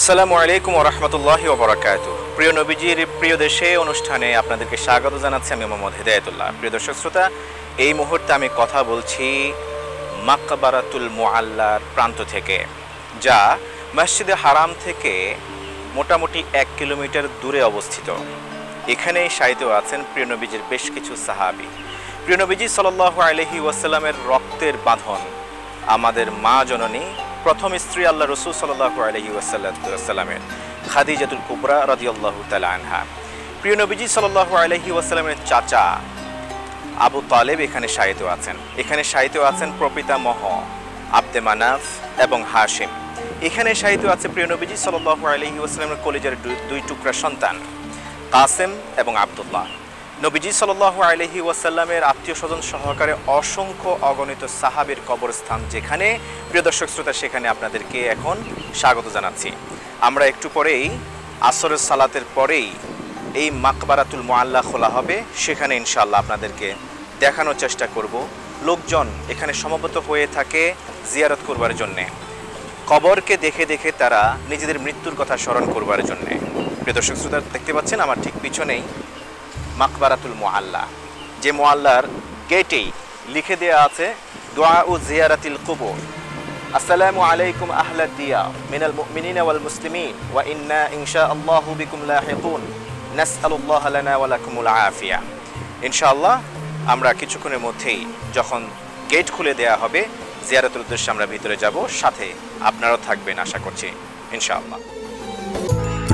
আসসালামু আলাইকুম ওয়া রাহমাতুল্লাহি ওয়া বারাকাতুহু। প্রিয় নবীজির প্রিয় দেশে অনুষ্ঠানে আপনাদেরকে স্বাগত জানাচ্ছি আমি মোহাম্মদ হিদায়াতুল্লাহ। প্রিয় দর্শক শ্রোতা, এই মুহূর্তে আমি কথা বলছি মাকবারাতুল মুআল্লার প্রান্ত থেকে, যা মসজিদে হারাম থেকে মোটামুটি 1 কিলোমিটার দূরে অবস্থিত। এখানেই শায়িত আছেন প্রিয় নবীজির বেশ কিছু সাহাবী। প্রিয় নবীজি সাল্লাল্লাহু আলাইহি ওয়াসাল্লামের রক্তের বাঁধন আমাদের মা জননী প্রথম স্ত্রী আল্লাহ রসুল সাল্লাল্লাহু আলাইহি ওয়াসাল্লামের খাদিজাতুল কুবরা রাদিয়াল্লাহু তাআলা আনহা। প্রিয় নবীজি সাল্লাল্লাহু আলাইহি ওয়াসাল্লামের চাচা আবু তালেব এখানে শায়িত আছেন। এখানে শায়িত আছেন প্রপিতামহ আব্দে মানাফ এবং হাশিম। এখানে শায়িত আছে প্রিয় নবীজি সাল্লাল্লাহু আলাইহি ওয়াসাল্লামের কলিজার দুই টুকরা সন্তান কাসেম এবং আব্দুল্লাহ। নবীজি সাল্লাল্লাহু আলাইহি ওয়াসাল্লামের আত্মীয় স্বজন সহকারে অসংখ্য অগণিত সাহাবীর কবরস্থান যেখানে, প্রিয় দর্শক শ্রোতা, সেখানে আপনাদেরকে এখন স্বাগত জানাচ্ছি। আমরা একটু পরেই আসরের সালাতের পরেই এই মাকবারাতুল মুআল্লা খোলা হবে, সেখানে ইনশাআল্লাহ আপনাদেরকে দেখানোর চেষ্টা করব। লোকজন এখানে সমবেত হয়ে থাকে জিয়ারত করবার জন্যে, কবরকে দেখে দেখে তারা নিজেদের মৃত্যুর কথা স্মরণ করবার জন্যে। প্রিয় দর্শক শ্রোতা, দেখতে পাচ্ছেন আমার ঠিক পিছনেই মাকবারাতুল মুআল্লা, যে মুআল্লার গেটেই লিখে দেওয়া আছে দুআ ও জিয়ারাতিল কুবুর, আসসালামু আলাইকুম আহলাদ দিয়া মিনাল মুমিনিনা ওয়াল মুসলিমিন ওয়া ইন্না ইনশাআল্লাহু বিকুম লাহিকুন নাসআলুল্লাহ লানা ওয়া লাকুমুল আফিয়া। ইনশাআল্লাহ আমরা কিছুক্ষণের মধ্যেই যখন গেট খুলে দেওয়া হবে জিয়ারতের উদ্দেশ্যে আমরা ভিতরে যাব, সাথে আপনারাও থাকবেন আশা করছি ইনশাআল্লাহ।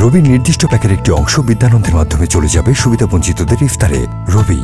রবির নির্দিষ্ট প্যাকের একটি অংশ বিদ্যানন্দের মাধ্যমে চলে যাবে সুবিধাবঞ্চিতদের ইফতারে। রবি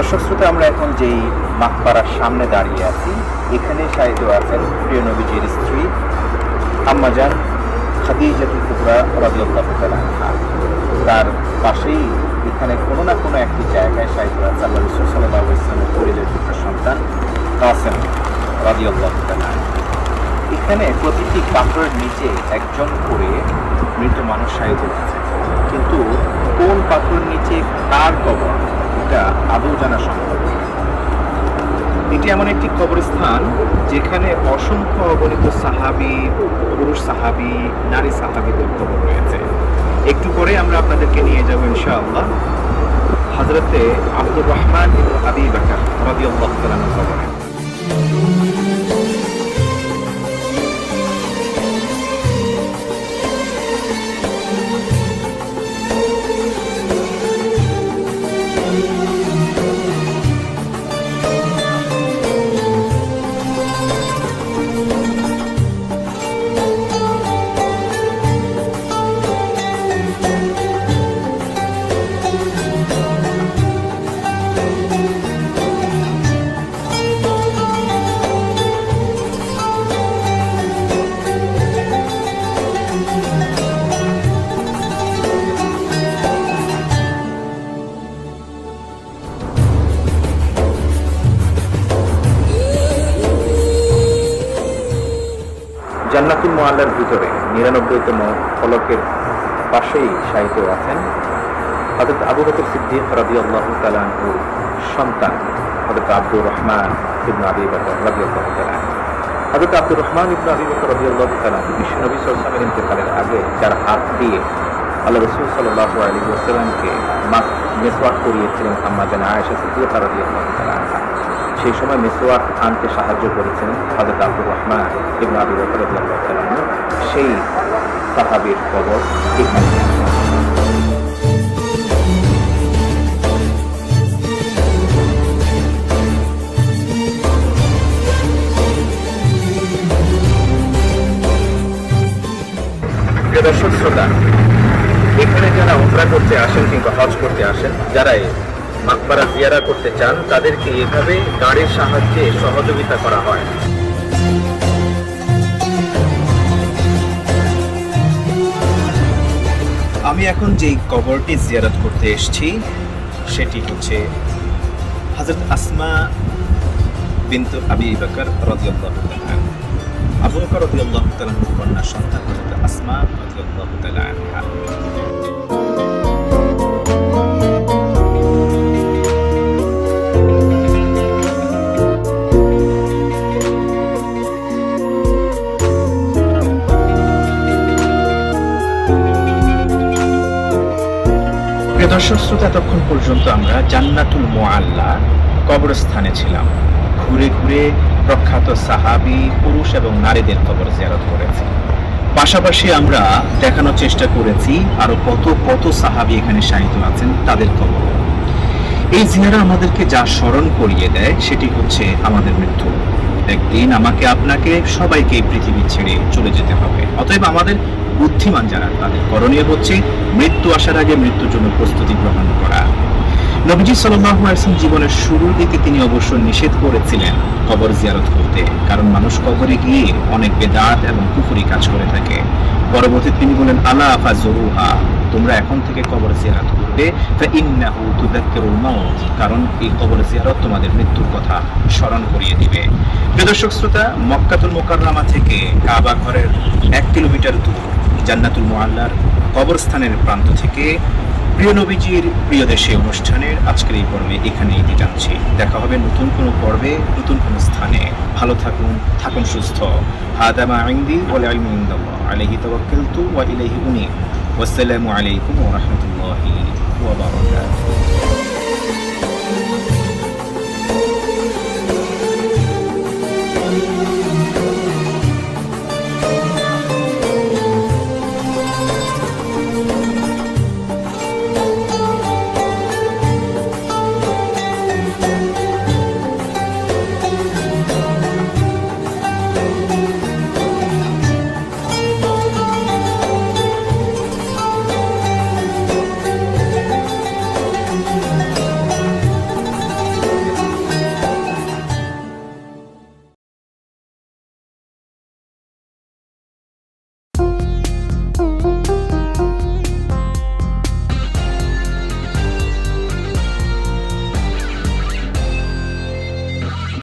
দর্শক শ্রোতা, আমরা এখন যেই মাকবারার সামনে দাঁড়িয়ে আছি, এখানে শায়িত আছেন প্রিয় নবীজির স্ত্রী আম্মাজান খাদিজাতুল কুবরা রাদিয়াল্লাহু তাআলা আনহা। তার পাশেই এখানে কোনো না কোনো একটি জায়গায় শায়িত আছে আল্লাহ রাসূল সাল্লাল্লাহু আলাইহি ওয়াসাল্লামের কলিজার টুকরা সন্তান কাসেম রাদিয়াল্লাহু তাআলা। এখানে প্রতিটি পাথরের নিচে একজন করে মৃত মানুষ শায়িত আছে, কিন্তু কোন পাথরের নিচে কার কবর এটা আদৌ জানা সম্ভব। এটি এমন একটি কবরস্থান যেখানে অসংখ্য অগণিত সাহাবী, পুরুষ সাহাবী, নারী সাহাবীদের কবর রয়েছে। একটু পরে আমরা আপনাদেরকে নিয়ে যাব ইনশাআল্লাহ হযরতে আব্দুর রহমান ইবনে আবি বকর রাদিয়াল্লাহু তাআলা এর কবরে। জান্নাতুল মুআল্লার ভিতরে ৯৯তম ফলকের পাশেই শায়িত আছেন হযরত আবু বকর সিদ্দিক রাদিয়াল্লাহু তাআলা আনহুর সন্তান হযরত আব্দুর রহমান ইবনে আবি বকর রাদিয়াল্লাহু তাআলা। হযরত আব্দুর রহমান ইবনে আবি বকর রাদিয়াল্লাহু তাআলা বিশ্বনবী সাল্লাল্লাহু আলাইহি ওয়াসাল্লামের ইন্তেকালের আগে যার হাত দিয়ে আল্লাহ রাসূল সাল্লাল্লাহু আলাইহি ওয়াসাল্লামকে মেসওয়াক করিয়েছিলেন আম্মা জান আয়েশা সিদ্দিকা রাদিয়াল্লাহু তাআলা, সেই সময় মেসওয়াক আনতে সাহায্য করেছিলেন হযরত আব্দুর রহমান ইবনে আবি বকর রাদিয়াল্লাহু তাআলা। সেই সাহাবীর কবর এখানে। প্রিয় দর্শক শ্রোতা, এখানে যারা উমরা করতে আসেন কিংবা হজ করতে আসেন, যারা মাকবারা জিয়ারা করতে চান, তাদেরকে এভাবে গাড়ির সাহায্যে সহযোগিতা করা হয়। আমি এখন যেই কবরটি জিয়ারত করতে এসেছি সেটি হচ্ছে হযরত আসমা বিনত আবি বকর রাদিয়াল্লাহু তাআলা। আবু বকর রাদিয়াল্লাহু তাআলার কন্যা সন্তান হযরত আসমা রাদিয়াল্লাহু তাআলা আনহা। দর্শক শ্রোতা, এতক্ষণ পর্যন্ত আমরা জান্নাতুল মুআল্লা কবরস্থানে ছিলাম। ঘুরে ঘুরে প্রখ্যাত সাহাবী পুরুষ এবং নারীদের কবর জিয়ারত করেছি। পাশাপাশি আমরা দেখানোর চেষ্টা করেছি আরো কত কত সাহাবী এখানে শায়িত আছেন, তাদের কবর। এই জিয়ারা আমাদেরকে যা স্মরণ করিয়ে দেয় সেটি হচ্ছে আমাদের মৃত্যু। একদিন আমাকে আপনাকে সবাইকে এই পৃথিবী ছেড়ে চলে যেতে হবে। অতএব আমাদের বুদ্ধিমান যারা, তাদের করণীয় হচ্ছে মৃত্যু আসার আগে মৃত্যুর জন্য প্রস্তুতি গ্রহণ করা। নবীজি সাল্লাল্লাহু আলাইহি ওয়াসাল্লাম জীবনের শুরুর দিকে তিনি অবশ্য নিষেধ করেছিলেন কবর জিয়ারত করতে, কারণ মানুষ কবরে গিয়ে অনেক বেদাত এবং কুফরি কাজ করে থাকে। পরবর্তীতে তিনি বলেন, আলা ফাজুরুহা, তোমরা এখন থেকে কবর জিয়ারত করবে, ফাইন্নাহু তুযাক্কিরুল মাউত, কারণ এই কবর জিয়ারত তোমাদের মৃত্যুর কথা স্মরণ করিয়ে দিবে। প্রিয় দর্শক শ্রোতা, মক্কাতুল মুকাররমা থেকে কাবা ঘরের 1 কিলোমিটার দূর জান্নাতুল মুআল্লার কবরস্থানের প্রান্ত থেকে প্রিয় নবীজির প্রিয় দেশে অনুষ্ঠানের আজকের এই পর্বে এখানেই টানছি। দেখা হবে নতুন কোনো পর্বে, নতুন কোনো স্থানে। ভালো থাকুন, থাকুন সুস্থ। হাদা মা ইনদি ওয়াল ইলমু ইনদাল্লাহ, আলাইহি তাওয়াক্কালতু ওয়া ইলাইহি উনীব। ওয়াসসালামু আলাইকুম ওয়া রাহমাতুল্লাহি ওয়া বারাকাতুহু।